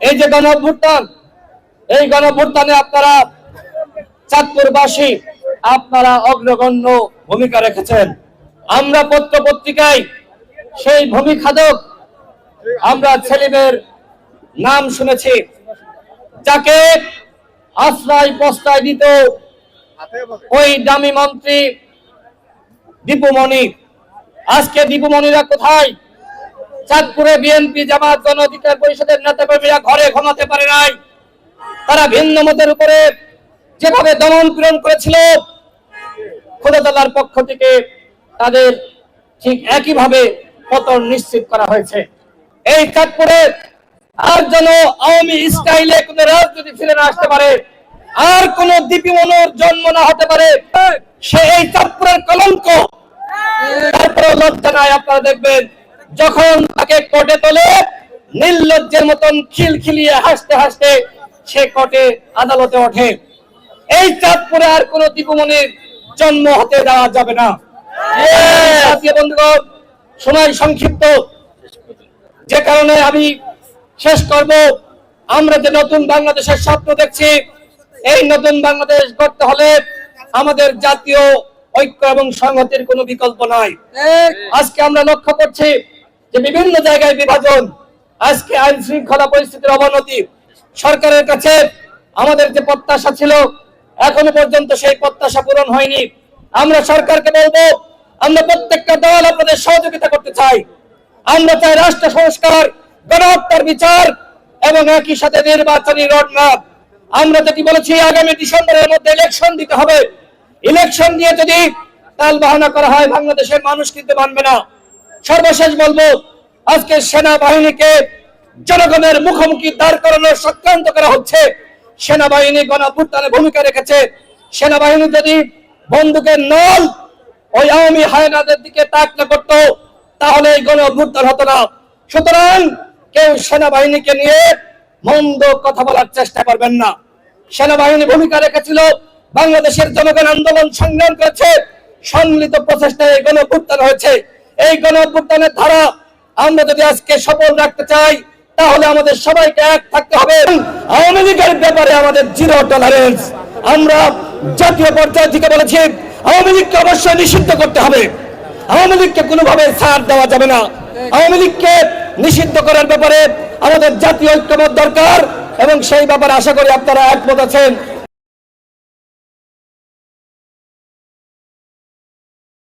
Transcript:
এই যে গণঅভ্যুত্থান, এই গণঅভ্যুত্থানে আপনারা চাঁদপুরবাসী আপনারা অগ্রগণ্য ভূমিকা রেখেছেন। আমরা পত্র পত্রিকায় সেই ভূমিখাদক আমরা সেলিমের নাম শুনেছি, যাকে আশ্রয় প্রশ্রয় দিত ওই দামি মন্ত্রী দীপুমণি। আজকে দীপুমণিরা কোথায়? চাঁদপুরে বিএনপি জামাত গণ অধিকার পরিষদের নেতাকর্মীরা ঘরে ঘুমাতে পারে নাই। তারা ভিন্ন মতের উপরে যেভাবে দমন পীড়ন করেছিল, খোদাতাআলার পক্ষ থেকে তাদের ঠিক একইভাবে পতন নিশ্চিত করা হয়েছে। এই চাঁদপুরে আর যেন আওয়ামী স্টাইলে কোন রাজনীতি ফিরে না আসতে পারে, আর কোন দীপিমনুর জন্ম না হতে পারে, সে এই চাঁদপুরের কলঙ্ক। তারপরে লজ্জা নাই, আপনারা দেখবেন যখন তাকে কোর্টে তোলে নির্লজ্জের মতন খিলখিলিয়ে হাসতে হাসতে সে কোর্টে আদালতে ওঠে। এই চাঁদপুরে আর কোন দীপুমনির জন্ম হতে দেওয়া যাবে না। জাতীয় বন্ধুগণ, সময় সংক্ষিপ্ত, যে কারণে আমি শেষ করব। আমরা যে নতুন বাংলাদেশের স্বপ্ন দেখছি, এই নতুন বাংলাদেশ গড়তে হলে আমাদের জাতীয় ঐক্য এবং সংহতির কোনো বিকল্প নাই। আজকে আমরা লক্ষ্য করছি যে বিভিন্ন জায়গায় বিভাজন, আজকে আইন শৃঙ্খলা পরিস্থিতির অবনতি। সরকারের কাছে আমাদের যে প্রত্যাশা ছিল, এখনো পর্যন্ত সেই প্রত্যাশা পূরণ হয়নি। আমরা সরকারকে বলবো, আমরা প্রত্যেকটা দল আপনাদের সহযোগিতা করতে চাই। আমরা চাই রাষ্ট্র সংস্কার, গণহত্যার বিচার এবং একই সাথে নির্বাচনী রোডম্যাপ। আমরা যেটি বলেছি, আগামী ডিসেম্বরের মধ্যে ইলেকশন দিতে হবে। ইলেকশন দিয়ে যদি তাল বাহানা করা হয়, বাংলাদেশের মানুষ কিন্তু মানবে না। সর্বশেষ বলবো, আজকে সেনাবাহিনীকে জনগণের মুখোমুখি দাঁড় করানোর চক্রান্ত করা হচ্ছে। সেনাবাহিনী গণঅভ্যুত্থানে ভূমিকা রেখেছে। সেনাবাহিনী যদি বন্দুকের নল ওই আওয়ামী হায়নাদের দিকে তাক না করত, তাহলে এই গণঅভ্যুত্থান হতো না। সুতরাং কেউ সেনাবাহিনীকে নিয়ে মন্দ কথা বলার চেষ্টা করবেন না। সেনাবাহিনী ভূমিকা রেখেছিল, বাংলাদেশের জনগণ আন্দোলন সংগ্রাম করেছে, সম্মিলিত প্রচেষ্টায় এই গণঅভ্যুত্থান হয়েছে। এই গণঅভ্যুত্থানের ধারা আমরা যদি আজকে সফল রাখতে চাই, তাহলে আমাদের সবাইকে এক থাকতে হবে। আওয়ামী লীগের ব্যাপারে আমাদের জিরো টলারেন্স। আমরা জাতীয় পর্যায় থেকে বলেছি, আওয়ামী লীগকে অবশ্যই নিষিদ্ধ করতে হবে। আওয়ামী লীগকে কোনোভাবে ছাড় দেওয়া যাবে না। আওয়ামী লীগকে নিষিদ্ধ করার ব্যাপারে আমাদের জাতীয় ঐক্যমত দরকার, এবং সেই ব্যাপারে আশা করি আপনারা একমত আছেন।